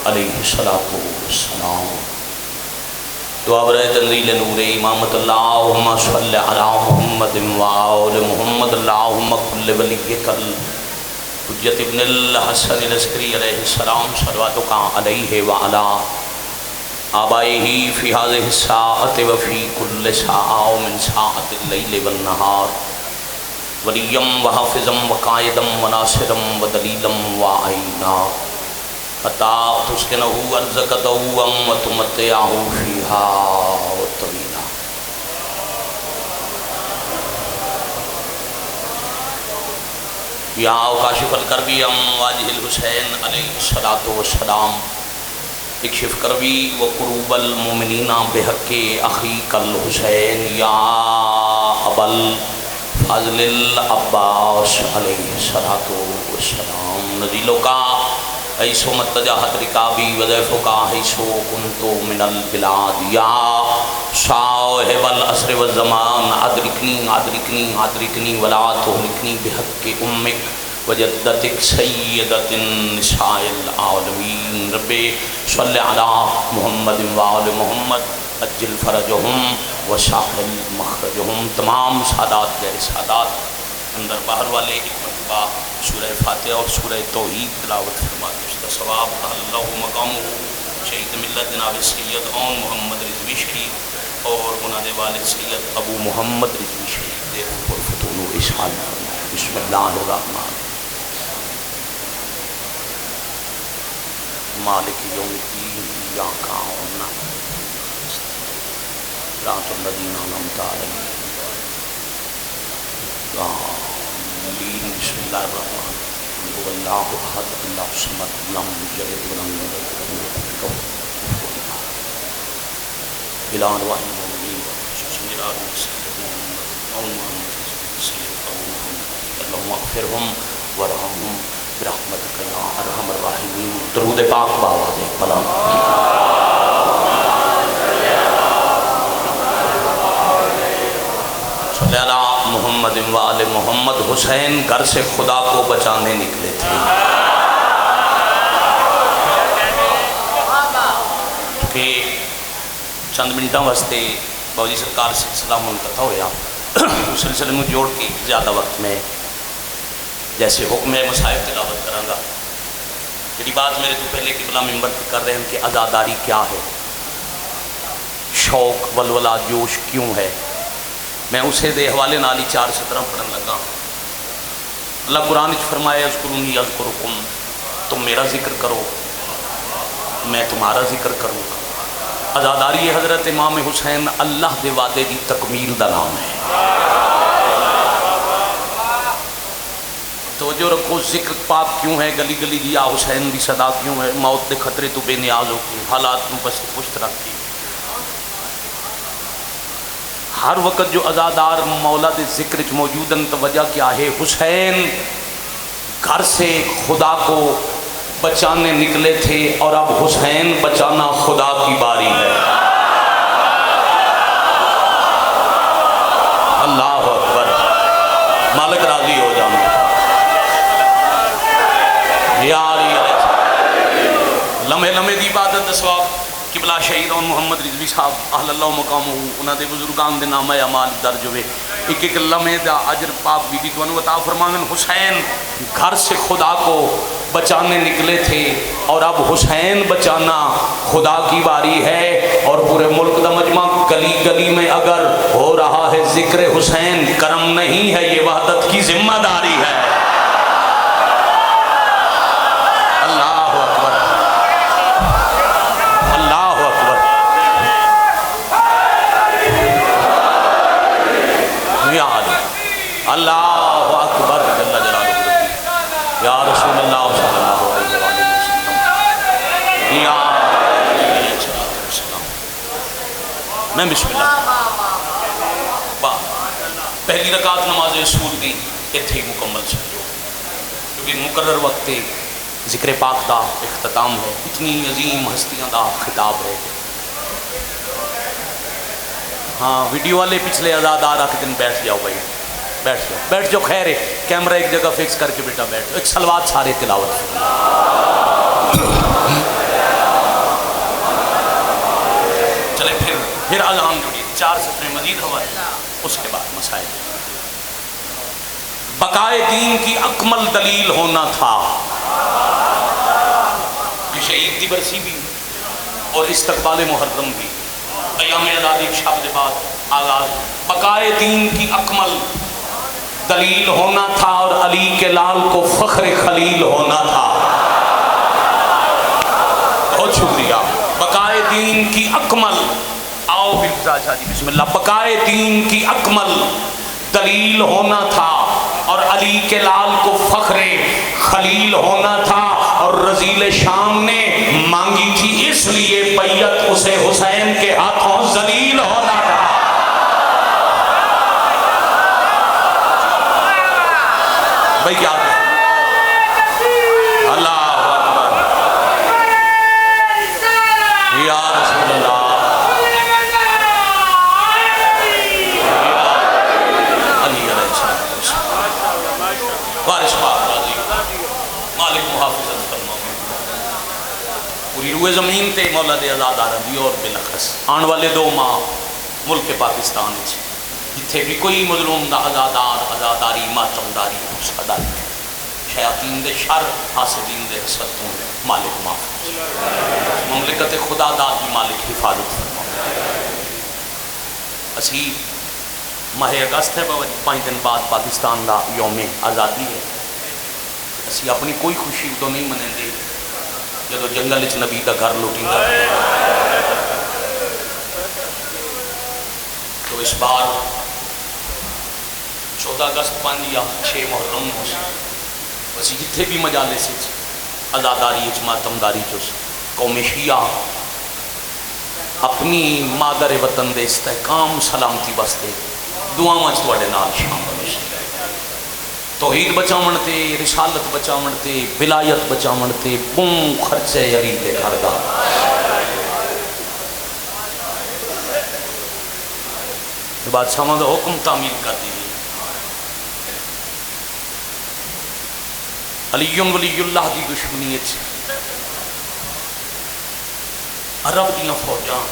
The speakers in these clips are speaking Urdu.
علیہ السلام دعا برائے تنزیل نور امامت اللہم صلی علی محمد وآل محمد اللہم کل ولیک حجت ابن الحسن العسکری علیہ السلام صلواتک علیہ وعلا آبائہ فی هذه الساعة وفی کل ساعة ومن ساعة اللیل والنہار ولیم وحافظم وقائدم وناصرم ودلیلم وعینا حتی تسکنہو ارزق دوام وتمتعہو فیہا وطویلا. یا کاشف الکربی واجہ الحسین علیہ السلام اکشف کربی وقروب المومنین بحق اخیک الحسین یا ابل فضل العباس علیہ السلام نزیلوں کا ایسو متجاہت رکابی وضیفوں کا ایسو کنتو من البلاد یا صاحب العصر والزمان ادرکنی ولا تہلکنی بحق امک وجدتک سیدت النساء العالمین. رب صلی علی محمد وآل محمد اجل فرجہم وساحل مخرجہم. تمام سادات غیر سادات اندر باہر والے ایک مرتبہ سورہ فاتحہ اور سورہ توحید تلاوت فرماتے اس کا ثواب اللہ مقامہ شہید ملت جناب سید اون محمد رضوی شریف اور انہوں نے والد سید ابو محمد رضوی شریف دیر پر فتون و اشحال. بسم اللہ الرحمن مالک یوم الدین ایاک نعبد صراط الذین انعمت علیہم بسم اللہ الرحمن الرحیم هو اللہ احد اللہ الصمد لم یلد ولم یولد ولم یکن له کفوا احد. الہ ارواح المؤمنین سیدنا محمد اللہم اغفرہم وارحمہم برحمتک یا ارحم الراحمین. درود پاک بآواز بلند. صلی اللہ محمد وآل محمد. حسین گھر سے خدا کو بچانے نکلے تھے کہ چند منٹوں واسطے باوجی سرکار سلسلہ منقطع ہویا اس سلسلے میں جوڑ کے زیادہ وقت میں جیسے حکم مصائب تلاوت کروں گا. جڑی بات میرے تو پہلے قبلہ ممبر پہ کر رہے ہیں کہ عزاداری کیا ہے، شوق ولولہ جوش کیوں ہے، میں اسے دے حوالے نالی 4 سطرہ پڑھن لگا. اللہ قرآن فرمایا اذکرونی اذکرکم، تم میرا ذکر کرو میں تمہارا ذکر کروں گا. عزاداری حضرت امام حسین اللہ دے وعدے دی تکمیل دا نام ہے. توجہ رکھو، ذکر پاک کیوں ہے، گلی گلی یا حسین دی صدا کیوں ہے، موت دے خطرے تو بے نیاز ہو کے حالات کو بس پشت رکھتی. ہر وقت جو عزادار مولا دے ذکر موجودن توجہ کیا ہے، حسین گھر سے خدا کو بچانے نکلے تھے اور اب حسین بچانا خدا کی باری ہے. اللہ اکبر. مالک راضی ہو جانا یاری لمحے لمحے دی عبادت ثواب. قبلہ شہید اور محمد رضوی صاحب اہل اللہ مقامہ انہوں دے بزرگان دے نام اعمال درج ہوئے. ایک ایک لمحے دا اجر پاک بی بی تو انہوں عطا فرماون. حسین گھر سے خدا کو بچانے نکلے تھے اور اب حسین بچانا خدا کی باری ہے. اور پورے ملک دا مجمع گلی گلی میں اگر ہو رہا ہے ذکر حسین، کرم نہیں ہے، یہ وحدت کی ذمہ داری ہے. اللہ اکبر اللہ اکبر. یا علی اللہ اکبر جل جلالہ یا رسول اللہ صلی اللہ علیہ وسلم یا میں بسم اللہ. پہلی رکعت نماز رسول دی اتھے ہی مکمل سمجھو کیونکہ مقرر وقت ذکر پاک دا اختتام ہے. اتنی عظیم ہستیاں دا خطاب ہے. ہاں ویڈیو والے پچھلے عزادار آ کے دن بیٹھ جاؤ بھائی. بیٹھ جاؤ خیر ہے، کیمرہ ایک جگہ فکس کر کے بیٹا بیٹھ جاؤ، ایک صلوات سارے تلاوت چلے پھر اذان جڑی 4 سطریں مزید حوالے، اس کے بعد مسائل۔ بقائے دین کی اکمل دلیل ہونا تھا، یہ شہید دی برسی بھی اور استقبال محرم بھی، ایام آزادی شب کے بعد آغاز، بقائے دین کی اکمل دلیل ہونا تھا اور علی کے لال کو فخر خلیل ہونا تھا۔ بہت شکریہ۔ بقائے دین کی اکمل، آؤ شاہ جی بسم اللہ، بقائے دین کی اکمل دلیل ہونا تھا اور علی کے لال کو فخر خلیل ہونا تھا، اور رضیل شام نے مانگی تھی اس لیے بیعت اسے حسین کے ہاتھوں ذلیل ہونا تھا۔ بھائی یاد ہے، اللہ اکبر یا رسول اللہ، علی علیہ السلام، وارث پاک راضی، مالک محافظت فرما، پوری روئے زمین تے مولا دے آزاد عربی اور بلخص آن والے 2 ماہ ملک پاکستان جتھے بھی کوئی مظلوم دا آزاداری ماتمداری صداری شیاطین دے شر حاسدین دے حسد تو مالک محفوظ، مملکت خدا داد کی مالک حفاظت فرما۔ اسی ماہ اگست ہے، 5 دن بعد پاکستان دا یوم آزادی ہے، اسی اپنی کوئی خوشی تو نہیں منیں گے جدو جنگل چ نبی دا گھر لوٹیں گا۔ تو اس بار 14 اگست 5 یا 6 محرم ہو سی، اسی جتھے بھی مجالس آزاداری ماتمداری قوم شیعہ اپنی مادر وطن دے استحکام سلامتی واسطے دعاواں تواڈے نال شامل ہو سی، توحید بچاون تے، رسالت بچاون تے، ولایت بچاون تے، بوں خرچے یری دے گھر دا بادشاہاں دا حکم تعمیل کر دی۔ علی ولی اللہ دی دشمنی عرب دیاں فوجاں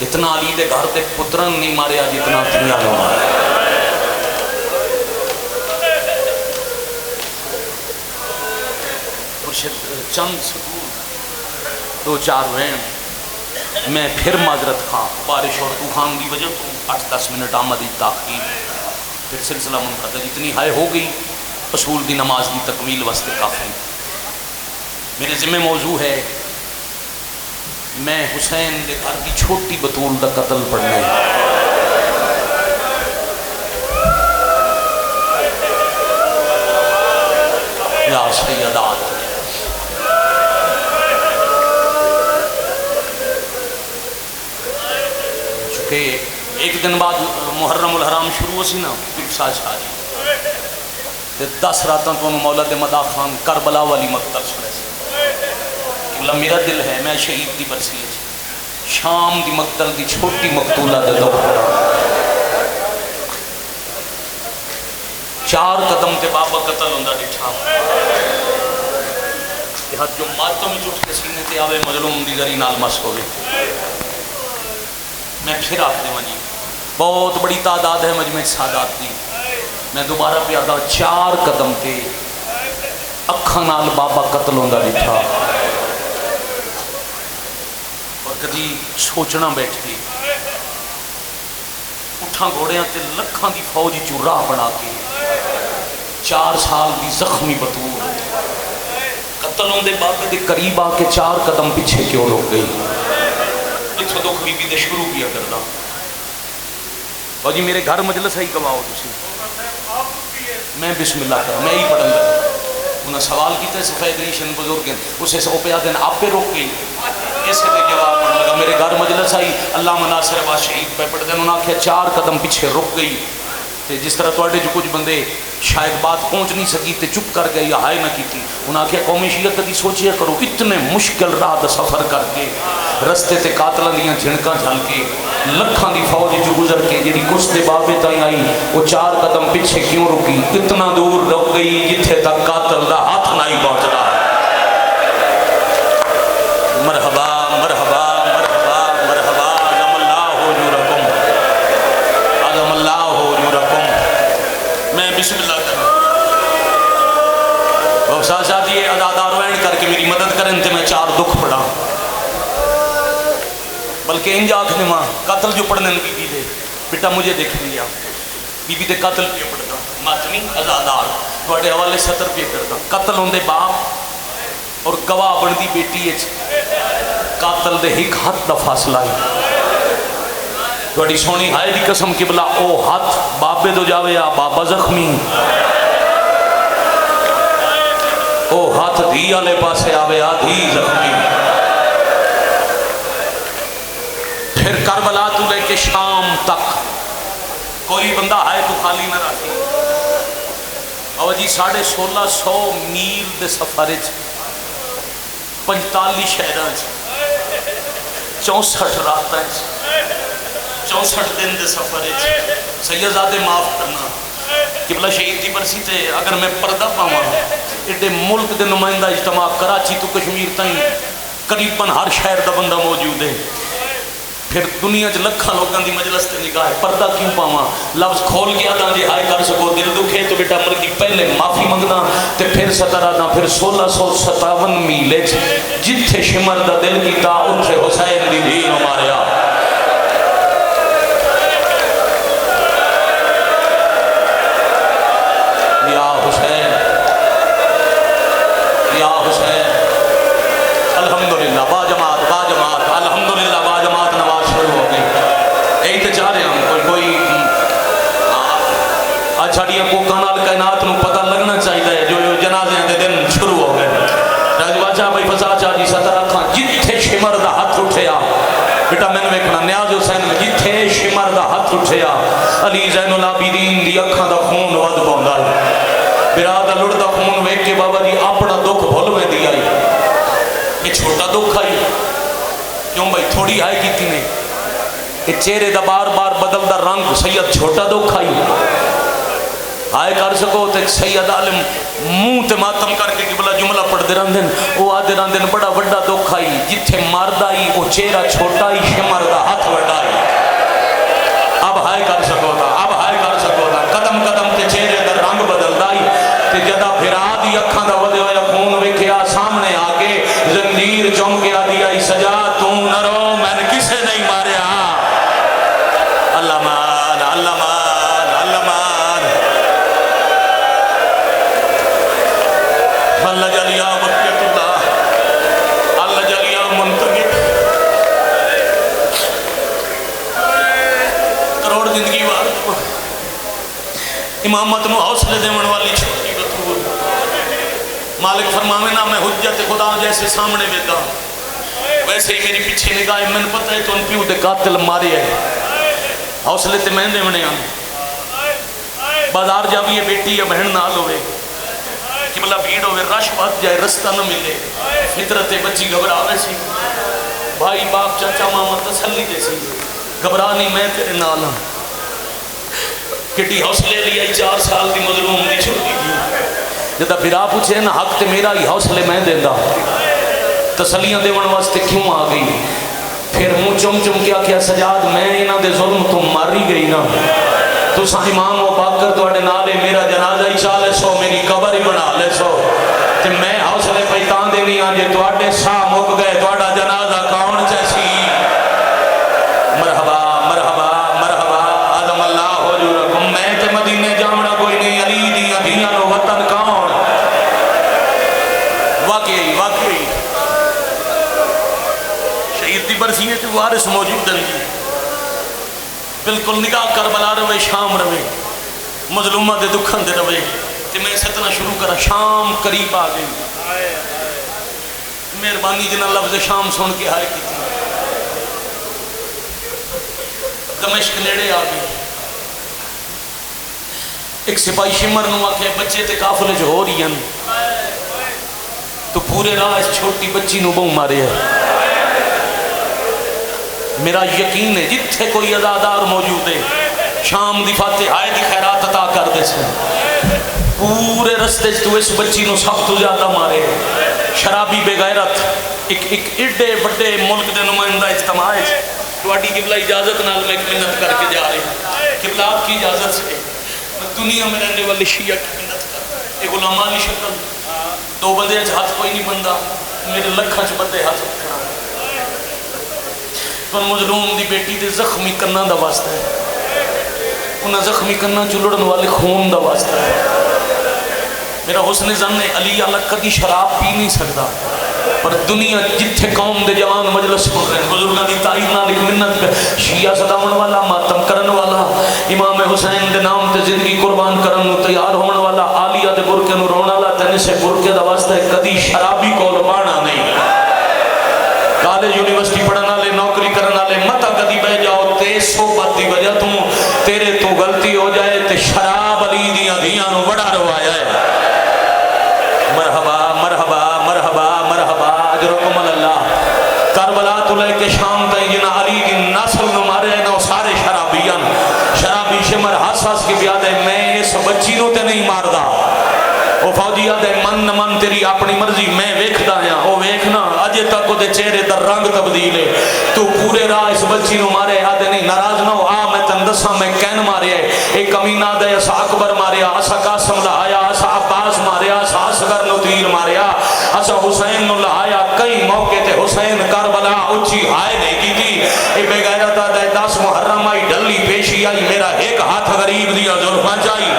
اتنا علی دے گھر تے پترن نہیں ماریا جتنا تھیاں نو ماریا۔ چند سکون 2-4 رہن میں پھر معذرت خواہ، بارش اور طوفان کی وجہ تو 8-10 منٹ آمدی تاخیر، پھر سلسلہ منقطع اتنی ہائے ہو گئی، اصول دی نماز دی تکمیل واسطے کافی۔ میرے ذمہ موضوع ہے میں حسین دے گھر کی چھوٹی بطول دا قتل پڑھنا ہے۔ یا سیدات، کہ ایک دن بعد محرم الحرام شروع سی نا، پھر شاری 10 راتوں تو مولا دے مدا خان کربلا والی مقتل سنے سے کہ میرا دل ہے میں شہید دی برسی ہے شام دی مقتل دی چھوٹی مقتولہ دے دو 4 قدم تے بابا قتل ہوندہ ڈٹھا یہ جو ماتم جھٹ کے سینے تے آوے مظلوم دی ذری نال مس ہو گئے۔ میں پھر آخری مجھے بہت بڑی تعداد ہے مجمع سادات دی، میں دوبارہ پیادا 4 قدم تے اکھاں نال بابا قتل ہوندہ ڈٹھا اور کدی سوچنا بیٹھ کے اٹھاں گھوڑیاں تے لکھاں دی فوجی جو راہ بنا کے 4 سال دی زخمی بطور قتل ہوندے بابے دے قریب آ کے 4 قدم پیچھے کیوں رک گئی۔ اتھو دکھ بی بی دے شروع کیا کرنا اور جی میرے گھر مجلس ہے ہی کماؤ تسی میں بسم اللہ کروں میں ہی پڑھن لگا انہاں سوال کیتا ہے سفید ریشن بزرگ اسے سو پہ آدھے آپ پہ روک گئی ایسے دے جواب پڑھن لگا میرے گھر مجلس آئی اللہ مناصر عباس شہید پہ پڑھ دیں انہاں کہا 4 قدم پیچھے رک گئی تے جس طرح توڑے جو کچھ بندے شاید بات پہنچ نہیں سکی تے چپ کر گئے یا ہائے نہ کی تھی انہاں کہا قومی شیعہ کدی سوچیا کرو اتنے مشکل راہ دا سفر کر کے رستے تے قاتلہ دیاں جھنکاں جھل کے لکھاں دی فوج جو گزر کے جڑی کشتے بابے تائیں آئی وہ 4 قدم پیچھے کیوں رکی؟ اتنا دور رک گئی جتھے تک قاتل دا ہاتھ نہیں پہنچدا۔ مرحبا مرحبا مرحبا مرحبا، عظم اللہ اجورکم، عظم اللہ اجورکم۔ میں بسم اللہ کروں شاہزادی ادادار وین کر کے میری مدد کریں تے میں 4 دکھ پڑھا، بلکہ انج آکھ ماں قتل جو پڑھنے بی بی دے بیٹا مجھے دیکھ لیا، بی بی دے قتل پہ پڑھتا ماتمی ازادار بڑے حوالے 70 پہ کرتا، قتل ہوندے باپ اور گواہ بندی بیٹی ہے، قاتل دے ہک ہاتھ دا فاصلہ ہے۔ بڑی سونی ہائے دی قسم قبلہ او ہاتھ بابے دو جاوے یا بابا زخمی، او ہاتھ دھی آلے پاسے آوے یا دھی زخمی۔ پھر کربلا تو لے کے شام تک کوئی بندہ ہے تو خالی نہ رہتی۔ اور جی 1650 میل دے سفر 45 شہراں 64 راتاں 64 دن دے سفر سیدزادے معاف کرنا قبلہ شہید دی برسی تے اگر میں پردہ پاواں ایڈے ملک دے نمائندہ اجتماع کراچی تو کشمیر تائیں قریباً ہر شہر دا بندہ موجود ہے، پھر دنیا چ لکھاں لوگاں دی مجلس تے نگاہ پردہ کیوں پاواں؟ لفظ کھول کے آدھا جی ہائے کر سکو دل دکھے تو بیٹا مرگی پہلے معافی منگنا تے پھر 17 پھر 1657 میلے جتھے شمر دا دل کیتا اتھے حسین دی دھی نو ماریا۔ یا حسین یا حسین، الحمدللہ با جماعت الحمدللہ با جماعت نماز شروع ہو گئی۔ یہی تو چاہ رہے ہم کوئی چھڑیاں کو کانال کائنات نو پتہ لگنا چاہیے جو جنازے دے دن شروع ہو گئے۔ راج باچا بھائی فضا چاہ جی 17 کھاں جتھے شمر دا ہاتھ اٹھیا بیٹا میں نے ویکھنا نیاز حسین جتھے شمر دا ہاتھ اٹھیا علی زین العابدین دی اکھاں دا خون ود پوندا ہے، برادہ لڑ دا خون ویکھ کے بابا جی اپنا دکھ بھول میں دیا ہی یہ چھوٹا دکھ آئی کیوں بھائی تھوڑی آئے کی تھی نے یہ چہرے دا بار بار بدل دا رنگ سید چھوٹا دکھ آئی آئے کر سکو تو ایک سید عالم منہ تے ماتم کر کے قبلہ جملہ پڑھ دے رہن دن وہ آدھے رہن دن بڑا بڑا دکھ آئی جتھے مرد آئی وہ چہرہ چھوٹا ہی شمر دا ہاتھ بڑا آئی۔ اب ہائے کر سکو تھا اب ہائے کر سکو تھا قدم قدم تے چہرے دا رنگ بدل دائی تے جدا پھرا دی اکھاں دا ودے ہویا خون ویکھیا سامنے آگے زنجیر چوم کے آدھی آئی سجا تو نہ رو میں نے کسے نہیں ماریا۔ اللہ مان اللہ مان اللہ مان اللہ جلیا بقیت اللہ اللہ جلیا منتقب کروڑ زندگی وار امامت نو حوصلے دیون والی چھوٹی بطور مالک فرماوے نا میں حجت خدا جیسے سامنے ویدا ویسے ہی میری پیچھے نگاہ میں نے پتہ ہے تو ان پیو دے قاتل مارے ہے حوصلے تے میں دیونے آن بازار جاوی ہے بیٹی یا بہن نال ہوئے قبلہ بھیڑ ہوئے رش بات جائے رستہ نہ ملے فطرت بچی گھبراوے سی بھائی باپ چاچا ماما تسلی دے سی گھبرا نہیں میں تیرے نال ہوں کٹی حوصلے لیا 4 سال دی مظلوم دی چھوٹی تھی جدہ بھیرا پوچھے نا حق تے میرا ہی حوصلے میں دیندہ تسلیاں دے ون واسطے کیوں آ گئی پھر منہ چم چم کیا کیا سجاد میں انہاں دے ظلم تو ماری گئی نا تو سا امام و باکر توڑے نالے میرا جنازہ ہی چالے سو میری قبر ہی بنا لے سو تے میں حوصلے پیتان دے نہیں آنجے توڑے سا مک گئے توڑا جنازہ کون چیسی مرحبا مرحبا مرحبا عظم اللہ حضورکم میں تے مدینے جامنا کوئی نہیں علی دیاں دیاں نو وطن کون واقعی واقعی شہید دی برسی ہے جو وارث موجود ہے بالکل نگاہ کربلا روے شام روے مظلومہ دے دکھن دے روے تے میں ستنا شروع کرا شام قریب آ گئی مہربانی جنہ لفظ شام سن کے ہائے کی تھی دمشق نیڑے آ گئی ایک سپاہی شمر نو آکے بچے تے کافلے جو ہو رہی ہیں تو پورے راہ اس چھوٹی بچی نو بہوں مارے ہے میرا یقین ہے جتھے کوئی عزادار موجود ہے شام دی فاتحہ دی خیرات عطا کر دے سن پورے رستے تو اس بچی نو سب تو زیادہ مارے شرابی بے غیرت ایک ایڈے بڑے ملک دے نمائندہ اجتماع ہے تواڈی قبلہ اجازت نال میں منت کر کے جا رہے ہیں قبلہ آپ کی اجازت سے دنیا میں رہنے والے شیعہ کی منت کر ایک علماء شکل دو بندے ہاتھ کوئی نہیں بندہ میرے لکھاں چ بندے ہاتھ کھڑا پر مظلوم دی بیٹی دے زخمی کرنا دا واسطہ ہے انہاں زخمی کرنا چلڑن والے خون دا واسطہ ہے میرا حسن ظن ہے علی اللہ کدی شراب پی نہیں سکتا پر دنیا جتھے قوم دے جوان مجلس سن رہے ہیں بزرگاں دی تائید نال ایک منت پہ شیعہ صداون والا ماتم کرن والا امام حسین دے نام تے زندگی قربان کرن نو تیار ہون والا عالیہ دے برکے نو رون والا تنے سے برکے دا واسطہ ہے کدی شرابی کول بانا نہیں کالج یونیورسٹی پڑھن والے نوکری کرن والے متا کدی بہ جاؤ تے صحبت دی وجہ تو تیرے تو غلطی ہو جائے تے شراب علی دیاں دھیاں نو بڑا روایا ہے مرحبا مرحبا مرحبا مرحبا اجرکم اللہ کربلا تو لے کے شام تائیں جنہ علی کی نسل نو مارے نو سارے شرابیاں شرابی شمر حساس کی بیاد ہے میں اس بچی نو تے نہیں ماردا او فوجی آدھے من تیری اپنی مرضی میں ویکھدا ہاں او ویکھنا اجے تک دے چہرے دا رنگ تبدیل ہے تو پورے راہ اس بچی نو مارے آدھے نہیں ناراض نہ ہو آ میں تن دساں میں کین مارے ایک کمینہ دے اسا اکبر ماریا اسا قاسم لہایا اسا عباس ماریا اسا اصغر نو تیر ماریا اسا حسین نو لہایا کئی موقع تے حسین کربلا اچھی ہائے نہیں کی تھی اے بے غیرت دے 10 محرم آئی ڈلی پیشی آئی میرا ایک ہاتھ غریب دیا ظلمہ جائی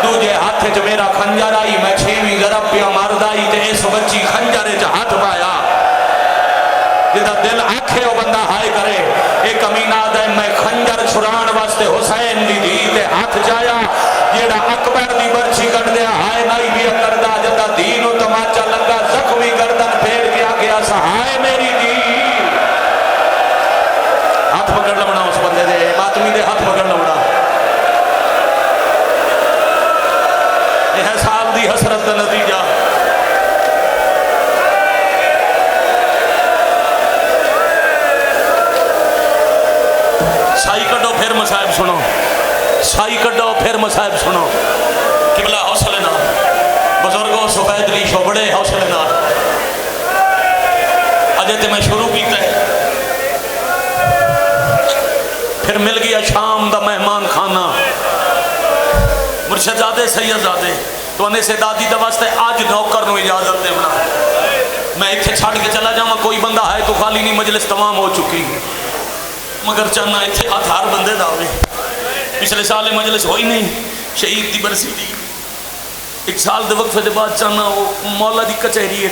دوجے ہاتھ چ میرا خنجر آئی میں 6ویں ضرب پیا مردائی تے اس بچی خنجر چ ہاتھ پایا جدا دل آکھے او بندہ ہائے کرے ایک کمینہ دے میں خنجر چھڑان واسطے حسین دی دی تے ہاتھ جایا جیڑا اکبر دی برچی کٹ دیا ہائے نائی بھی کردہ جدا دین و تماچا لگا زخمی گردن پھیر گیا گیا سا ہائے میری دی ہاتھ پکڑ لبنا اس بندے دے ماتمی دے ہاتھ پکڑ لبنا احساب دی حسرت دا نتیجہ سائی کٹو پھر مسائب سنو سائی کٹو پھر مسائب سنو قبلہ حوصلے نہ بزرگوں سفید لیشو بڑے حوصلے نہ اجے تے میں شروع کیتا ہے پھر مل گیا شام دا مہمان خانہ مرشد زادے سید زادے تو انہیں سے دادی دا واسطے آج نوکر نو اجازت دے بنا میں اتھے چھاڑ کے چلا جاؤں کوئی بندہ ہے تو خالی نہیں مجلس تمام ہو چکی مگر چاہنا اتھے ہتھار بندے داوے پچھلے سال مجلس ہوئی نہیں شہید دی برسی دی ایک سال دے وقفے دے بعد چاہنا وہ مولا دی کچہری ہے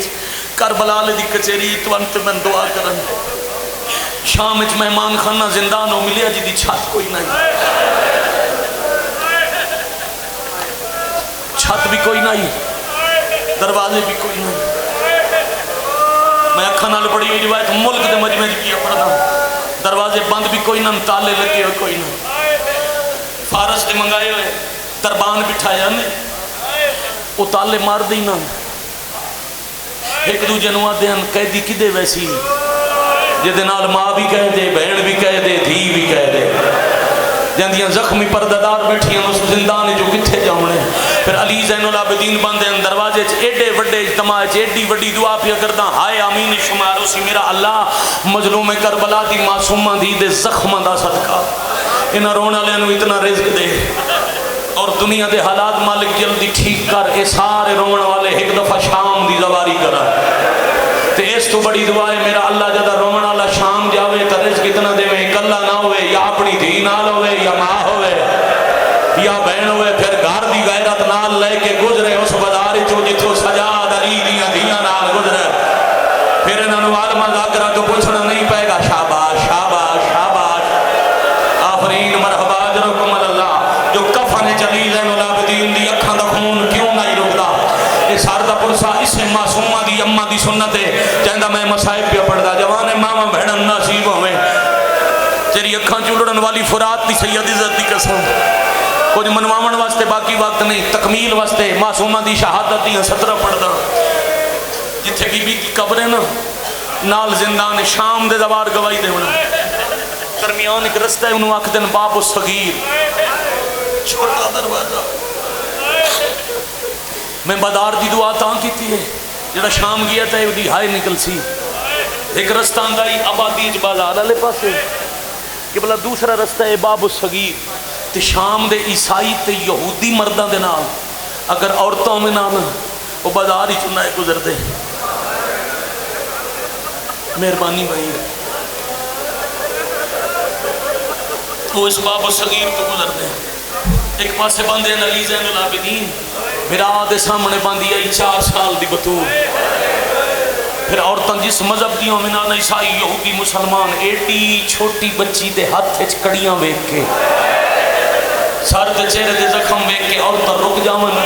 کربلا دی کچہری تو انت من دعا کرن شام اچ مہمان خانہ زندان ہو ملیا جی دی چھت کوئی نہیں چھت بھی کوئی نہیں دروازے بھی کوئی نہیں میں اکھا نال پڑھی ہوئی روایت ملک دے مجمع کیا پڑھنا دروازے بند بھی کوئی نہ تالے لگے ہوئے کوئی نہ فارس دے منگائے ہوئے دربان بٹھایا نے وہ تالے مار دی نہ ایک دو جنوہ دین قیدی کدے ویسی جدے نال ماں بھی کہہ دے بہن بھی کہہ دے دھی بھی کہہ دے جندیاں زخمی پرددار بیٹھیاں اس زندان جو کتھے جاؤنے پھر علی زین العابدین بندے دروازے ایڈے وڈے اجتماع ایڈی وڈی دعا پیا کردہ ہائے آمین شمار اسی میرا اللہ مظلوم کربلا دی معصومہ دی دے زخمہ دا صدقہ انہاں رونا لینو اتنا رزق دے اور دنیا دے حالات مالک جلدی ٹھیک کر اے سارے رونا والے ایک دفعہ شام دی زواری کرا تے اس تو بڑی دعا ہے میرا اللہ جدہ رومن والا شام جاوے تا رزق اتنا دے میں اکلا نہ ہوئے یا اپنی دھی نال ہوئے یا ماں ہوئے یا بہن ہوئے پھر گھر دی غیرت نال لے کے گزرے اس بازار چو جتھو سجاد علی دیاں دیاں نال گزرے پھر انہوں عالمہ ذاکرہ تو پوچھنا نہیں پائے گا شاباش شاباش شاباش آفرین مرحبا اجرکم اللہ جو کفن چلی زین العابدین دی اکھاں دا خون کیوں نہیں رکدا اس ساردہ پرسا اسے معصومہ دی اممہ دی سنت ہے چاہندہ میں مسائب پہ پڑھدا جوانے ماما بہنن نصیب ہوئے تیری اکھاں چولڑن والی فرات دی سید عزت دی قسم کچھ منوامن واسطے باقی وقت نہیں تکمیل واسطے معصومہ دی شہادت دی 17 پڑھدا جتھے بی بی کی قبر ہے نا نال زندان شام دے دوار گواہی دے ہونا درمیان ایک رستہ ہے، انہوں آکھ دن باب الصغیر، چھوٹا دروازہ. میں بدار دی دعا تاں کیتی ہے، جڑا شام گیا تھا وہ ہائے نکل سی. ایک رستہ آندا ہی آبادی بازار والے پاسے کہ بلا دوسرا رستہ ہے باب الصغیر. تے شام دے عیسائی تے یہودی مرداں دے نال اگر عورتوں میں نام وہ بازار ہی چنائے گزر دے. مہربانی بھائی وہ اس باب الصغیر تو گزر دے. ایک پاسے بندے علی زین العابدین میرا دے سامنے باندھی آئی 4 سال دی بطور. پھر عورتاں جس مذہب دیوں میں نہ عیسائی یہودی مسلمان ایڈی چھوٹی بچی دے ہاتھ وچ کڑیاں ویکھ کے سر تے چہرے دے زخم ویکھ کے عورتاں رک جاون.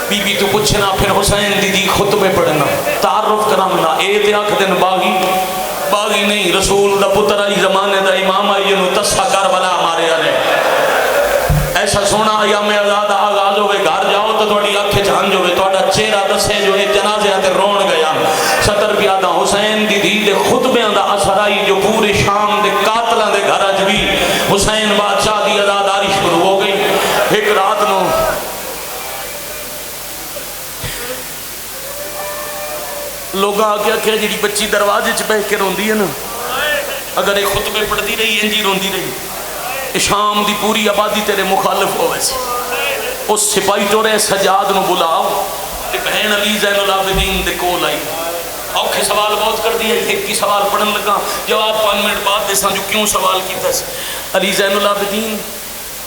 بی بی تو پوچھنا پھر حسین دی خطبے پڑھنا تعارف کرانا. اے تے آکھ دن باغی باغی نہیں رسول دا پتر آئی زمانے دا امام آئی انہوں تسا کربلا مارے آنے. ایسا سونا ایام آزاد آغاز ہوئے گھر جاؤ تو توڑی آنکھیں جھانج ہوئے توڑا چہرہ دسے جو ایک جنازے آتے رون گیا. صدر بیادہ حسین دی دی دے خطبے اندہ اثر آئی جو پورے شام دے قاتلہ دے گھر اج بھی حسین بادشاہ دی ازاداری شروع ہو گئی. ایک رات نو لوگاں آگیا کہ جی بچی دروازے چ بہ کے روندی ہے نا اگر ایک خطبے پڑھتی رہی انجی روندی رہی شام دی پوری آبادی تیرے مخالف ہو ویسے. اس سپاہی ٹورے سجاد نو بلاؤ کہ بہن علی زین العابدین دے کول آئی. اوکھے سوال بہت کر دیا ایک کی سوال پڑھن لگا جواب 5 منٹ بعد دے سان جو کیوں سوال کیتا ہے. علی زین العابدین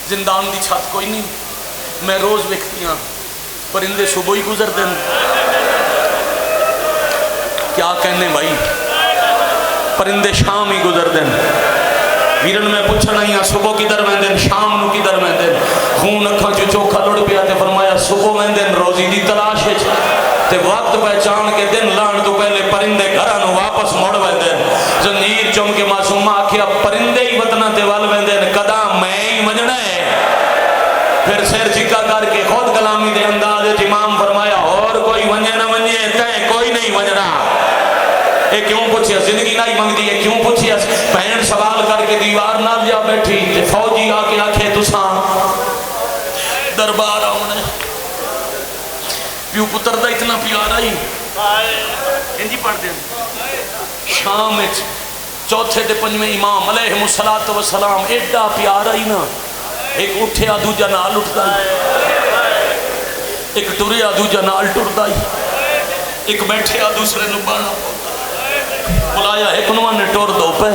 زندان دی چھت کوئی نہیں میں روز ویکھتی ہاں پرندے صبح ہی گزر دیں. کیا کہنے بھائی پرندے شام ہی گزر دیں. ویرن میں پوچھنا ہی صبح کدھر میں دن شام نو کدھر میں دن. خون اکھاں چو چوکھا لڑ پیا تے فرمایا صبح میں دن روزی دی تلاش ہے تے وقت پہچان کے دن لان تو پہلے پرندے گھراں نو واپس موڑ ویندے. زنجیر چم کے معصوم آکھیا پرندے ہی وطناں تے ول ویندے کدا میں ہی وجنا ہے. پھر سر چکا کر کے خود کلامی دے انداز امام فرمایا اور کوئی ونجے نہ ونجے تے کوئی نہیں وجنا. اے کیوں پوچھیا زندگی نہیں منگدی ہے کیوں پوچھیا بہن سوال کر کے دیوار نال جا بیٹھی تے فوجی آ کے آکھے تساں دربار آونے پیو پتر دا اتنا پیارا ہی انجی پڑھ دیں. شام وچ چوتھے تے پنجویں امام علیہ الصلوۃ والسلام ایڈا پیارا ہی نا ایک اٹھیا دوجا نال اٹھدا ہی ایک ٹریا دوجا نال ٹردا ہی ایک بیٹھیا دوسرے نو بانا بلایا ایک نو نے ٹور دو پہ.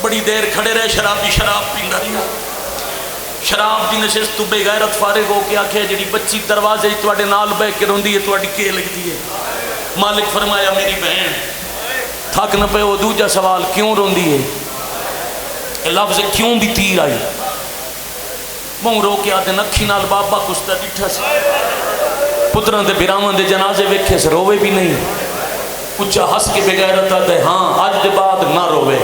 بڑی دیر کھڑے رہے شرابی شراب پیندا رہیا. شراب دی نشست تو بے غیرت فارغ ہو کے آکھے جڑی بچی دروازے تواڈے نال بہ کے روندی ہے تواڈی کے لگدی ہے. مالک فرمایا میری بہن تھک نہ پے وہ دوجا سوال کیوں روندی ہے. اے لفظ کیوں بھی تیر آئی منہ رو کے آدھے نکھی نال بابا کستا ڈٹھا سی پتران دے بیرامان دے جنازے ویکھے سے روے بھی نہیں. اچھا ہس کے بغیرت آدھے ہاں آج دے بعد نہ روے.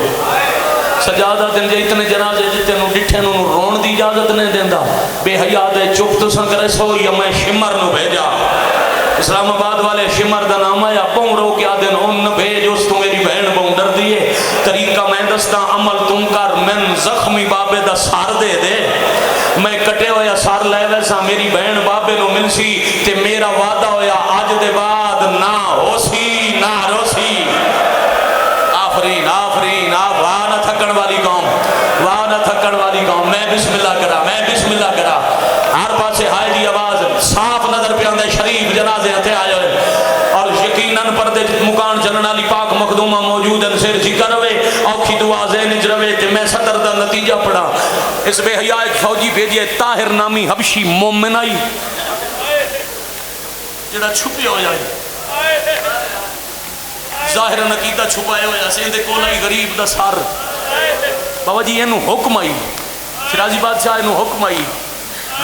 سجادہ دن جے اتنے جنازے جتے نو ڈٹھے نو رون دی اجازت نہیں دیندہ بے حیاء دے چپ تو سن کرے سو یا میں شمر نو بھیجا. اسلام آباد والے شمر دا نام آیا بوں رو کے آدھے ان بھیج اس تو میری بہن بوں ڈر دیئے. طریقہ میں دستا عمل تم کر من زخمی بابے دا سار دے دے میں کٹے ہویا سار لے ویسا میری بہن بابے نو مل سی تے میرا وعدہ ہویا آج دے بعد نہ ہو سی نہ رو سی. آفرین آفرین واہ نہ تھکن والی قوم واہ نہ تھکن والی قوم. میں بسم اللہ کرا میں بسم اللہ کرا. ہر پاسے ہائے دی آواز صاف نظر پہ آندے شریف جنازے ہتھے آئے ہوئے اور یقیناً پردے مکان چلن والی پاک مخدومہ موجود ہیں. سر ذکر ہوئے اوکھی دعا ذہن وچ رہے تے میں صدر دا نتیجہ پڑھا. اس بے حیا ایک فوجی بھیجے طاہر نامی حبشی مومن آئی جڑا چھپے ہو جائے ظاہر نقیدہ چھپائے ہویا سیندے کولائی غریب دا سار. بابا جی اینو حکم آئی شرازی بادشاہ اینو حکم آئی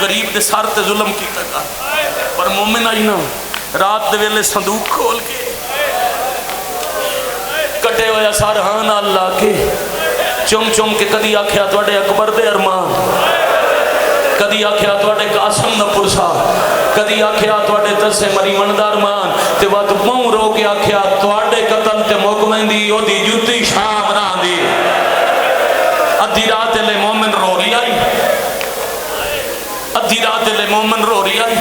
غریب دے سار تے ظلم کیتا کر پر مومن آئی نا رات دے ویلے صندوق کھول کے کٹے ہویا سار ہاں نال لا کے چم چم کے کدی آکھیا توڑے اکبر دے ارمان کدی آکھیا توڑے قاسم نہ پرسا کدی آکھیا تواڈے تسے مری وندار مان تے وقت منہ رو کے آکھیا تواڈے قتل تے مک ویندی او دی جُتی شام راندی ادھی رات لے مومن رو رہی آئی ادھی رات لے مومن رو رہی آئی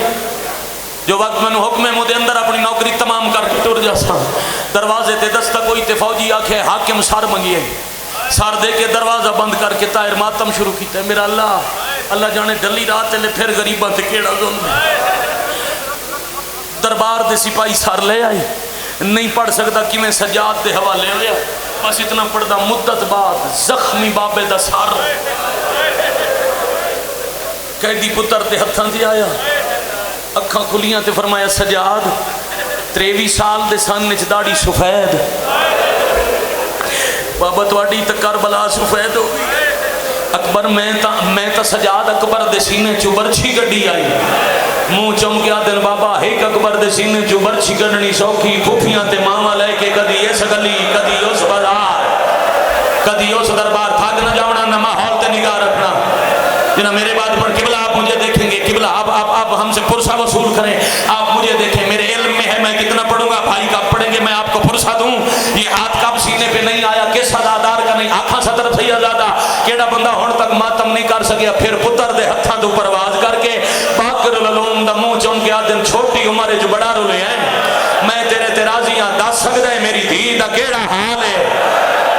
جو وقت میں حکم مودے اندر اپنی نوکری تمام کر کے ٹر جاسا دروازے تے دستک ہوئی تے فوجی آکھے حاکم سار منگی ہے سار دے کے دروازہ بند کر کے طاہر ماتم شروع کیتا ہے میرا اللہ جانے ڈلی رات لے پھر غریباں تے کیڑا ظلم دربار دے سپاہی سار لے آئے نہیں پڑھ سکتا کہ میں سجاد دے حوالے ہویا بس اتنا پڑھدا مدت بعد زخمی بابے دا سار قیدی پتر تے ہتھاں تے آیا اکھاں کھلیاں تے فرمایا سجاد 23 سال دے سن وچ داڑھی سفید بابا تواڈی تے کربلا سفید ہو گئی اکبر میں تا سجاد اکبر دے سینے چوں برچھی گڈی آئی منہ چمکیا دن بابا ایک اکبر دے سینے چوں برچھی گڈنی سوکھی پھوپھیاں تے ماما لے کے کدی اس گلی کدی اس بازار کدی اس دربار تھک نہ جاونا نہ ماحول تے نگاہ رکھنا جنا میرے بعد پر قبلہ آپ مجھے دیکھیں گے قبلہ آپ ہم سے پرسہ وصول کریں آپ مجھے دیکھیں میرے علم میں ہے میں کتنا پڑھوں گا بھائی کا پڑھیں گے میں آپ کو پرسہ دوں یہ ہاتھ کب سینے پہ نہیں آیا کس ادادار کا نہیں آنکھاں سطر تھی آزادہ کیڑا بندہ ہون تک ماتم نہیں کر سکیا پھر پتر دے ہتھاں دو پرواز کر کے باقر العلوم دا منہ چون کے آدن چھوٹی عمر جو بڑا رولے ہیں میں تیرے ترازیاں دس سکتا ہے میری دھی دا کیڑا حال ہے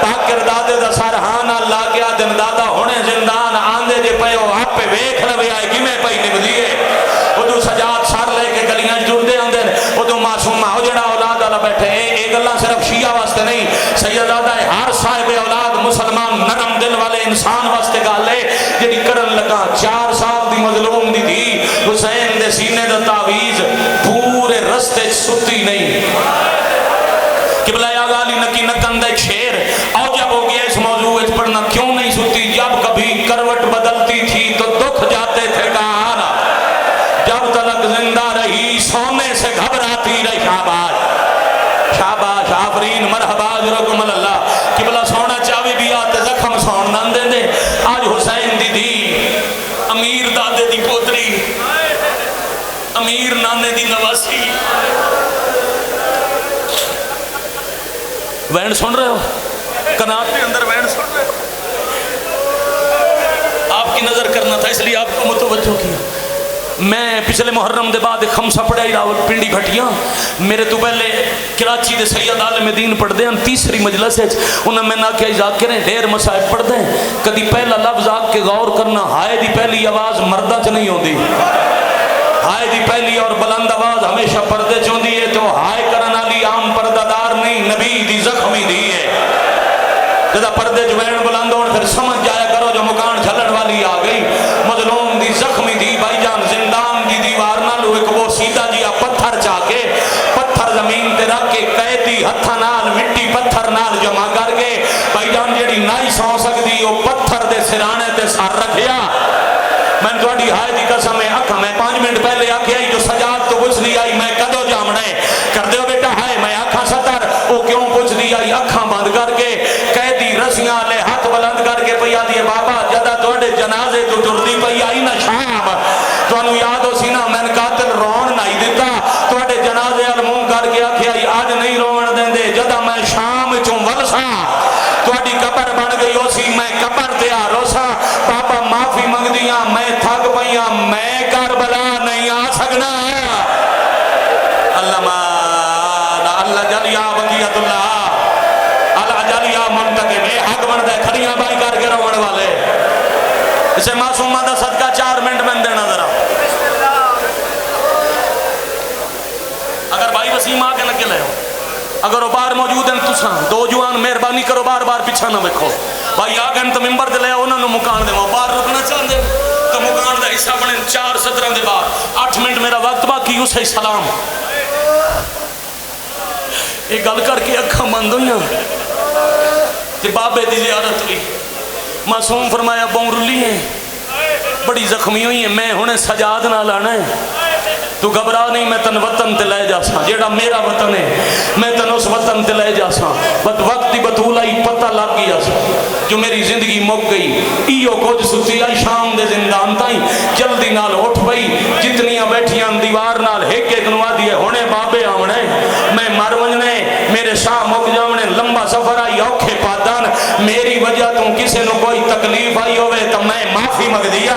باقر دادے دا سارہانا اللہ کے آدن دادا ہونے زندان آندے جے پہ ہو آپ پہ ویکھ روے آئے گی میں پہی نب دیئے وہ دو سجاد سار لے کے گلیاں جڑ دے اندر وہ دو معصومہ ہو جڑا اولاد والا بیٹھے ایک اللہ صرف شیعہ واسطے نہیں سیدادہ ہر صاحب اولاد مسلمان نرم دل والے انسان واسطے گالے جڑی کرن لگا 4 سال دی مظلوم دی دی حسین دے سینے دا تعویز پورے رستے ستی نہیں قبلہ آغالی نکی نکن دے شیر اور جب ہو گیا اس موضوع اس پڑھنا کیوں نہیں ستی جب کبھی کروٹ بدلتی تھی تو دکھ جاتے تھے کہانا جب تلک زندہ رہی سونے سے گھبراتی رہی شاباش شاباش آفرین مرحبا جرکم اللہ قبلہ سونا چاوی بھی آتے زخم سون نان دے دے آج حسین دی دی امیر دادے دی پوتری امیر نانے دی نواسی وین سن رہے ہو کنات کے اندر وین سن رہے ہو آپ کی نظر کرنا تھا اس لیے آپ کو متوجہ کیا میں پچھلے محرم دے بعد خمسہ پڑھائی راول پنڈی بھٹیاں میرے تو پہلے کراچی دے سید عالم دین پڑھ دیں تیسری مجلس ہے انہوں میں نہ کیا ذاکریں ڈھیر مسائب پڑھ دیں کدی پہلا لفظ آگ کے غور کرنا ہائے دی پہلی آواز مردہ چ نہیں ہوندی ہائے دی پہلی اور بلند آواز ہمیشہ پردے چوندی ہے تو ہائے کرن والی عام پردہ دار نہیں نبی دی زخمی دی ہے جدا پردے جو وین بلند ہون پھر سمجھ جایا کرو جو مکان جھلن والی آ گئی مظلوم دی زخمی دی بھائی جان زندان دی دیوار نہ لو ایک وہ سیدھا جیا پتھر چا کے پتھر زمین تے رکھ کے قیدی ہتھاں نال مٹی پتھر نال جمع کر کے بھائی جان جیڑی نہیں سو سکتی وہ پتھر دے سرانے تے سر رکھیا میں تھوڑی ہائے دی قسم ہے اکھا میں 5 منٹ پہلے آکھیا جو سجاد تو پوچھ دی آئی میں کدو جامنے کر دیو بیٹا ہائے میں آکھا ستر وہ کیوں پوچھ دی آئی اکھاں بند کر کے قیدی رسیاں لے ہاتھ بلند کر کے پیا دیے بابا جدا توڑے جنازے تو ٹردی پئی آئی نا شام تو انہوں یاد ہو سینا میں قاتل رون نہیں دیتا توڑے جنازے علمون کر کے آکھیا آج نہیں رون دیں دے جدا میں شام چوں ولسا توڑی قبر بن گئی ہو سی میں قبر دیا روسا بابا معافی منگ دیا میں تھک پئیاں میں کربلا نہیں آ سکنا اللہ جلیا بقیت اللہ اللہ جلیا منتقم اے حق بن دے کھڑیاں بائی کر کے روڑ والے اسے معصومہ دا صدقہ 4 منٹ میں دینا ذرا اگر بھائی وسیم آگے لگے لے ہو اگر وہ بار موجود ہیں تساں دو جوان مہربانی کرو بار بار پیچھا نہ ویکھو بھائی آگے تو ممبر دے لے انہاں نو مکان دے بار رکنا چاہندے تو مکان دا حصہ بنے 4 سطراں دے بعد 8 منٹ میرا وقت باقی اسے سلام ایک گل کر کے اکھاں بند ہوئیاں تے بابے دی زیارت ہوئی معصوم فرمایا بوں رلی ہیں بڑی زخمی ہوئی ہیں میں ہونے سجاد نہ لانا ہے تو گھبرا نہیں، میں تن وطن تے لے جاساں، جیڑا میرا وطن ہے میں تن اس وطن تے لے جاساں۔ بد وقت دی بطول آئی پتہ لگ گیا جو میری زندگی مک گئی، ایو کچھ ستی آئی شام دے زندان تائیں، جلدی نال اٹھ بئی، جتنیاں بیٹھیاں دیوار نال ایک ایک نوا دیئے ہونے بابے آمنے، میں مر ونجنے، میرے شاہ مک جاونے، لمبا سفر آئی اوکھے پادان، میری وجہ تو کسے نو کوئی تکلیف آئی ہوئے تو میں معافی مگ دیا۔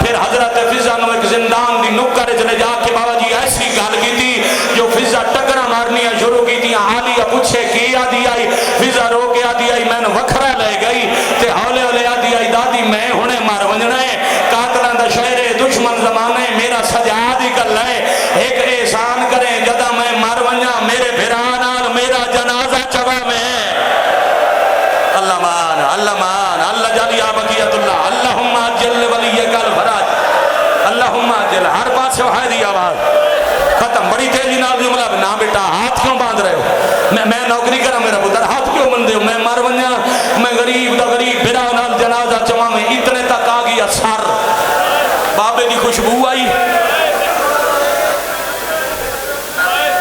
پھر حضرت فضا نو ایک زندان دی نکر چلے جا کے بابا جی ایسی گال کی تھی جو فضا ٹکرا مارنیاں شروع کی تھی، عالیہ پوچھے کی آدھی آئی، فضا رو کے آدھی آئی میں نے وکھرا لے گئی، تے ہولے ہولے آدھی آئی دادی میں ہونے مار ونجنا ہے، قاتلان دا شہر دشمن زمانے میرا سجاد ہی کر لائے، ایک احسان کریں جدا میں مار ونجا میرے بھرانار میرا جنازہ چوا میں اللہ مان اللہ مان اللہ جالی آبقیت اللہ اللہم جل ولی کل فرات اللہم جل ہر بات سے وحائی دی آواز ختم بڑی تیزی نال جملہ نا بیٹا ہاتھ کیوں باندھ رہے ہو، میں نوکری کرا میرا پتر ہاتھ کیوں بندے ہو، میں مار ونجا میں غریب دا غریب بھرا نال جنازہ چوا میں اتنے تک آ گیا سر بابے دی خوشبو آئی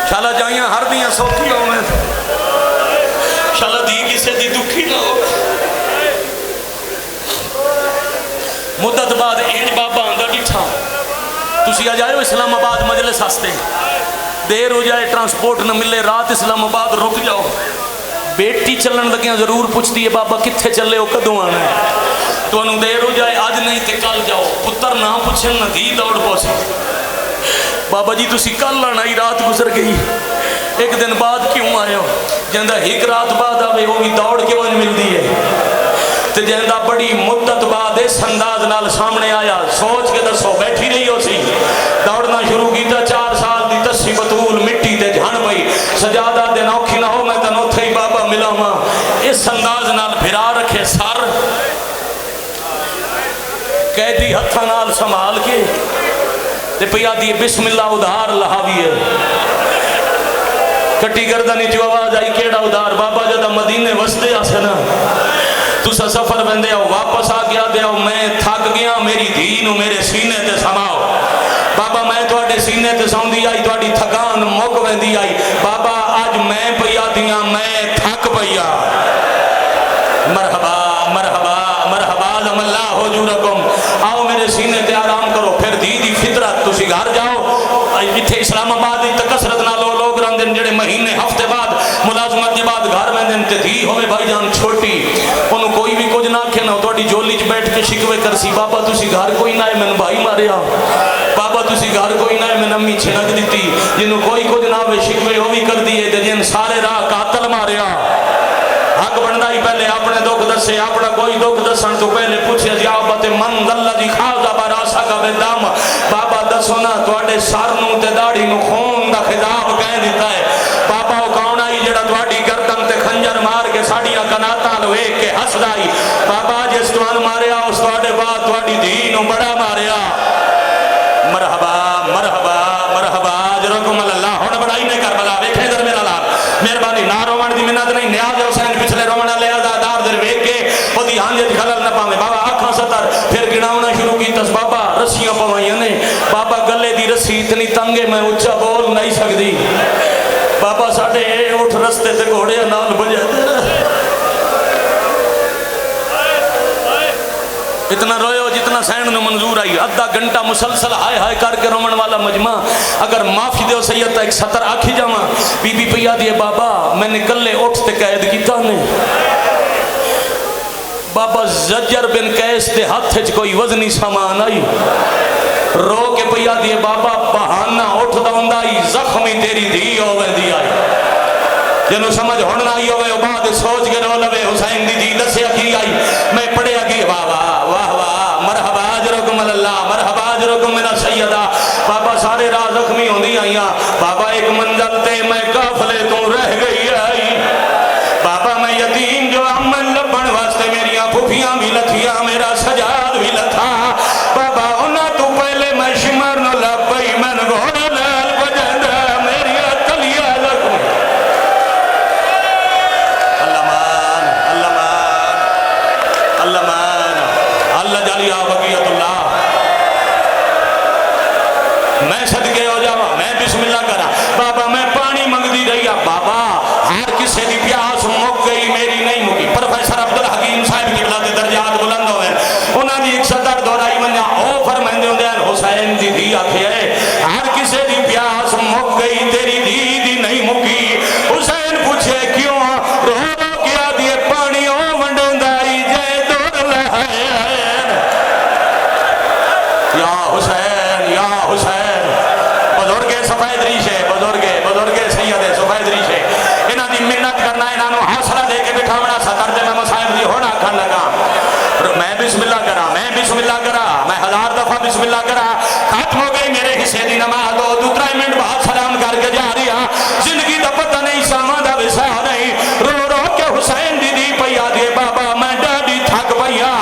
شالا جائیاں ہر دیاں سوکھی ہو میں شالا دی کسے دی دکھی نہ ہو مدت بعد ایک بابا اندر ڈٹھا تسی آ جائے ہو اسلام آباد مجلس ہستے دیر ہو جائے ٹرانسپورٹ نہ ملے رات اسلام آباد رک جاؤ بیٹی چلن لگیاں ضرور پوچھتی ہے بابا کتھے چلے ہو کدوں آنا ہے تو انہوں دیر ہو جائے آج نہیں تے کل جاؤ پتر نہ پوچھن نہ دی دوڑ پوچھے بابا جی تسی کل آنا ہی رات گزر گئی ایک دن بعد کیوں آئے ہو جندہ ایک رات بعد آوے وہ بھی دوڑ کے وجہ مل دی ہے تے جندہ بڑی مدت بعد اس انداز نال سامنے آیا سوچ کے دسو بیٹھی رہی ہو سی دوڑنا شروع کیتا 4 سال دی تسی بطول مٹی تے جھان پئی سجادہ دے نوکھی نہ ہو میں تن اوتھے ہی بابا ملا ماں اس انداز نال بھرا رکھے سر قیدی ہتھا نال سنبھال کے تے پیا دی بسم اللہ ادھار لہاوی ہے کٹی گردنی جو آواز آئی کیڑا ادھار بابا جدہ مدینے وستے آسنا تسا سفر بندے آؤ واپس آ گیا دے آؤ میں تھک گیا میری دینو میرے سینے تے سماؤ بابا میں تواڈے سینے تے سوندی آئی تواڈی تھکان مک ویندی آئی بابا آج میں پیا دیاں میں تھک پیا مرحبا مرحبا مرحبا لم اللہ حجورکم آؤ میرے سینے تے آرام کرو پھر دی فطرت تسی گھر جاؤ اتھے اسلام آباد تکسرت نہ لوگ رہندن جڑے مہینے ہفتے بعد ملازمت کے بعد گھر میں دن تے دی ہوئے بھائی جان چھوٹی انہوں کوئی بھی کچھ نہ کہنا تواڈی جولی چ بیٹھ کے شکوے کرسی بابا تسی گھر کوئی نہ ہے میں بھائی ماریا بابا تسی گھر کوئی نہ ہے میں امی چھنک دیتی جنہوں کوئی کچھ نہ ہوئے شکوے ہو بھی کر دیے تے جن سارے راہ قاتل ماریا حق بندا ہی پہلے اپنے دکھ دسے اپنا کوئی دکھ دسن تو پہلے پوچھے زیابت من اللہ خاضا براسا کا بدام بابا دسو نا تواڈے سر نو تے داڑھی نو خون دا خطاب کہہ دیتا ہے بابا او کون آئی جڑا تواڈی گردن تے خنجر مار کے ساڈیاں کناتاں نو ویکھ کے ہسدا ائی بابا جس توان ماریا اس تواڈے بعد تواڈی دھی نو بڑا ماریا مرحبا مرحبا مرحبا جرکم اللہ ہن بڑائی نے کربلا ویکھے ادھر میرا لال مہربانی نہ روان دی منت نہیں نیاز حسین پچھلے رونا لے آزادار در ویکھ کے خودی ہانجے خلل نہ پاوے بابا آنکھاں ستر پھر گناونا شروع کی تس بابا رسیاں پوائیاں نے بابا گلے دی رسی اتنی تنگے میں اچھا بول نہیں سکتی بابا ساڈے اٹھ رستے تے گھوڑے نال بجے اتنا روئے ہو جتنا سین نو منظور آئی ادھا گھنٹہ مسلسل ہائے ہائے کر کے رومن والا مجمع اگر معافی دیو سیدہ ایک سطر آکھی جاما بی بی پیا دیے بابا میں نے کلے اٹھتے قید کیتا نے بابا زجر بن قیس دے ہاتھ چ کوئی وزنی سامان آئی رو کے پیا دیے بابا بہانہ اٹھ دائی زخمی تیری دھی ہوئے دی آئی جنہوں سمجھ ہونا آئی ہوئے بعد سوچ کے رو لوے حسین دی دی دسے اکی آئی میں پڑھے اکی واہ واہ واہ واہ مرحبا اجرکم اللہ مرحبا اجرکم میرا سیدہ بابا سارے راہ زخمی ہوندی آئیاں بابا ایک منزل تے میں قافلے تو رہ گئی آئی بابا میں یتیم جو امن لبن واسطے میری پھوپھیاں بھی لتھیاں میرا سجاد بھی لتھا بابا انہاں تو پہلے میں شمر نہ لب پئی میں گھوڑا لال بجندہ میری تلیا لکھوں اللہ مان اللہ مان اللہ مان اللہ جالی آبقیت اللہ میں صدقے ہو جاوا میں بسم اللہ کرا بابا میں پانی منگدی رہی بابا ہر کسی دی پیاس مک گئی میری نہیں مکی پروفیسر عبدالحکیم صاحب کی بلا دے درجات بلند ہوئے انہاں دی ایک صدر دہرائی منیا او فرمائندے ہوندے ہیں حسین دی دھی آکھے ہر کسی دی پیاس مک گئی تیری دھی دی نہیں مکی حسین پوچھے کیوں رو رو کیا دیے پانی او ونڈندائی جے دور لہین یا حسین بزرگ سفید ریشے بزرگ سید سفید ریشے انہاں دی محنت کرنا انہاں نو حوصلہ دے کے بٹھاونا ستر دے میں مسائب دی ہونا کھن لگا میں بسم اللہ کرا میں ہزار دفعہ بسم اللہ کرا ختم ہو گئی میرے حصے دی نماز دو ترائی منٹ بعد سلام کر کے جا رہا زندگی دا پتہ نہیں سامان دا وسا نہیں رو رو کے حسین دی دی پیا دیے بابا میں ڈاڈی تھک پیا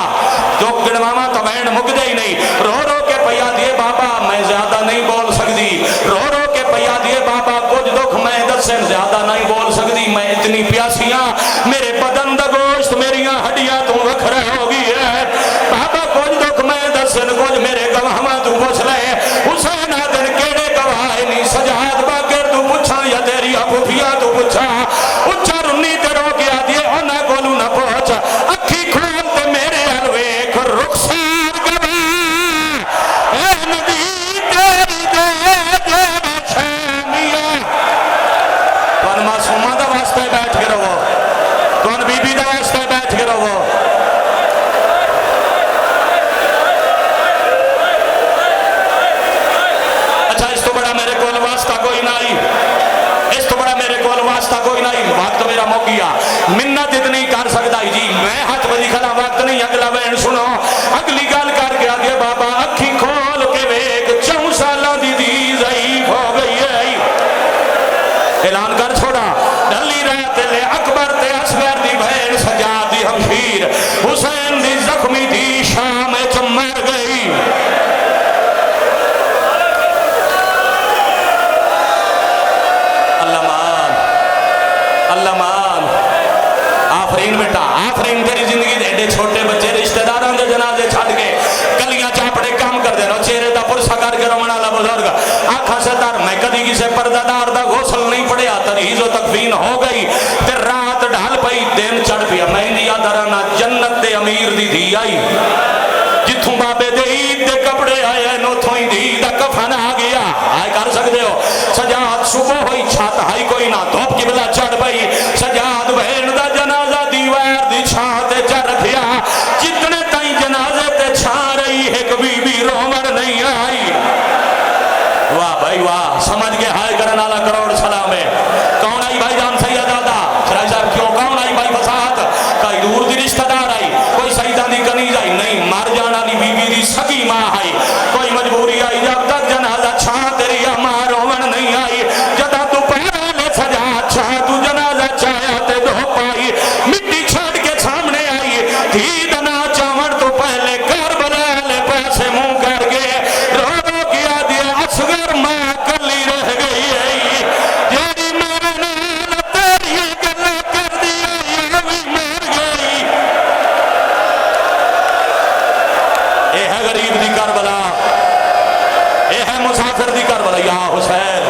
جو گنواما تو بہن مک دے ہی نہیں رو رو کے پیا دیے بابا میں زیادہ نہیں بول سکتی رو رو کے پیا دیے بابا کچھ دکھ میں دسن زیادہ نہیں بول سکتی میں اتنی پیاسیاں میرے بدن دا گوشت میریاں ہڈیاں تو وکھرا ہو گئی ہے بابا کچھ دکھ میں دسن کچھ میرے گواہاں تو پوچھ لے حسین آدن کیڑے گواہ نہیں سجاد باگر تو پوچھا یا تیری ابوفیا تو پوچھا اچھا رنی تے رو گیا دیے انہیں کولو نہ پہنچ اکھی کھول تے میرے الویک رخصار گواہ اے نبی تیری دے دے بچھانیاں تو معصومہ دا واسطے بیٹھ کے رہو تو بی بی دا واسطے بیٹھ کے رہو کوئی نہیں وقت میرا موقعہ منت اتنی کر سکتا ہی جی میں ہاتھ بجی کھلا وقت نہیں اگلا بین سنو اگلی گل کر کے آگے بابا اکھی کھول کے ویک 4 سالہ دی دی ضعیف ہو گئی ہے اعلان کر چھوڑا ڈلی رہتے لے اکبر تے اصغر دی بہن سجاد دی ہمشیر حسین دی زخمی دی شام مر گئی آفرین بیٹا آفرین تیری زندگی دے ایڈے چھوٹے بچے رشتہ داراں دے جنازے چھڑ کے گلیاں چاپڑے کام کر دے رہو چہرے دا پرسا کر کے رومن والا بزرگ آنکھاں سے تر میں کدی کسے پردہ دار دا غسل نہیں پڑیا تجہیز و تکفین ہو گئی تے رات ڈھال پئی دن چڑھ پیا مہندی درانا جنت دے امیر دی دھی آئی جتھوں بابے دے عید دے کپڑے آئے نو تھوئی دھی دا کفن آ گیا آئے کر سکتے ہو سجاد صبح ہوئی چھات ہائی کوئی نہ دھوپ کی بلا چڑھ پئی سجاد بہن دا جنازہ دیوار دی چھاتے چڑھ دیا جتنے تائیں جنازے تے چھا رہی ایک بی بی رومر نہیں آئی واہ بھائی واہ سمجھ کے ہائے کرن والا کروڑ سلام ہے کون آئی بھائی جان سید دادا شرائی صاحب کیوں کون آئی بھائی فساد کئی دور دی رشتہ دار آئی کوئی سیدہ دی کنیز آئی نہیں مر جانا لی بی بی دی سگی ماں آئی کوئی مجبوری آئی جب تک جنازہ چھا تیری ماں رومن نہیں آئی جدا تو پہلے لے سجا چھا تو جنازہ چھایا تے دو پائی مٹی چھڑ کے سامنے آئی دھی دنا چاور تو پہلے کربلا لے پیسے منہ کر کے رو رو کیا دیا اصغر ماں کلی رہ گئی ہے جیڑی مرنا تیری گلا کر دیا یہ بھی مر گئی اے ہے غریب دی کربلا اے ہے مسافر دی کربلا یا حسین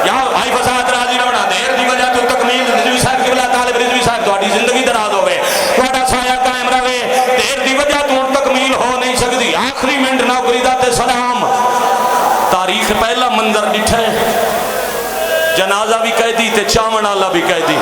یا بھائی فساد راضی رونا دیر دی وجہ تو تکمیل رضوی صاحب کی بلا طالب رضوی صاحب تو آٹی زندگی دراز ہوئے توڑا سایہ قائم رہے دیر دی وجہ تو تکمیل ہو نہیں سکتی آخری منٹ نوکری داتے سلام تاریخ پہلا منظر ڈٹھے جنازہ بھی کہہ دی تے چاون اللہ بھی کہہ دی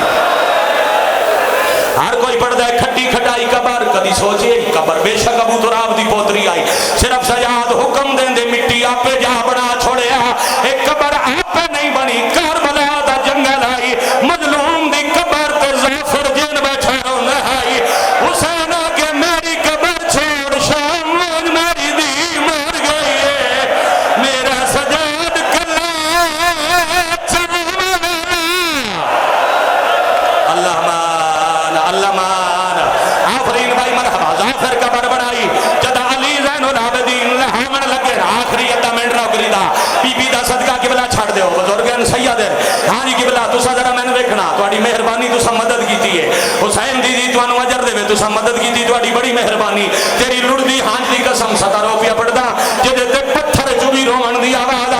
ہر کوئی پڑھتا ہے کھٹی کھٹائی قبر کدی سوچے قبر بے شک ابو تراب دی پوتری آئی صرف سجاد حکم دیں دے مٹی آپ پہ جا بنا چھوڑیا ایک قبر آپ پہ نہیں بنی کربلا دا جنگل آئی مظلوم دی قبر تے زافر جن بیٹھا رونا آئی حسین آگے میری قبر چھوڑ شام میری دی مر گئی ہے میرا سجاد کلا چرمنا اللہ اللہ مان آفرین بھائی مرحبا زافر قبر بنائی جدا علی زین العابدین لہامن لگے آخری ادا منٹ نوکری دا بی بی دا صدقہ قبلہ چھڑ دیو بزرگین سید ہاں جی قبلہ تسا ذرا میں نے دیکھنا تواڈی مہربانی تسا مدد کیتی ہے حسین دی دی توانو اجر دے تسا مدد کیتی تواڈی بڑی مہربانی تیری لڑ دی ہانج دی قسم 17 روپیہ پڑدا جدے تے پتھر چوبی رومن دی آواز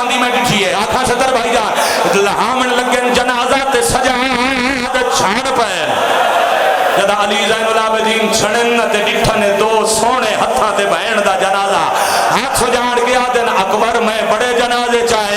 جان کے آدن اکبر میں بڑے جنازے چاہے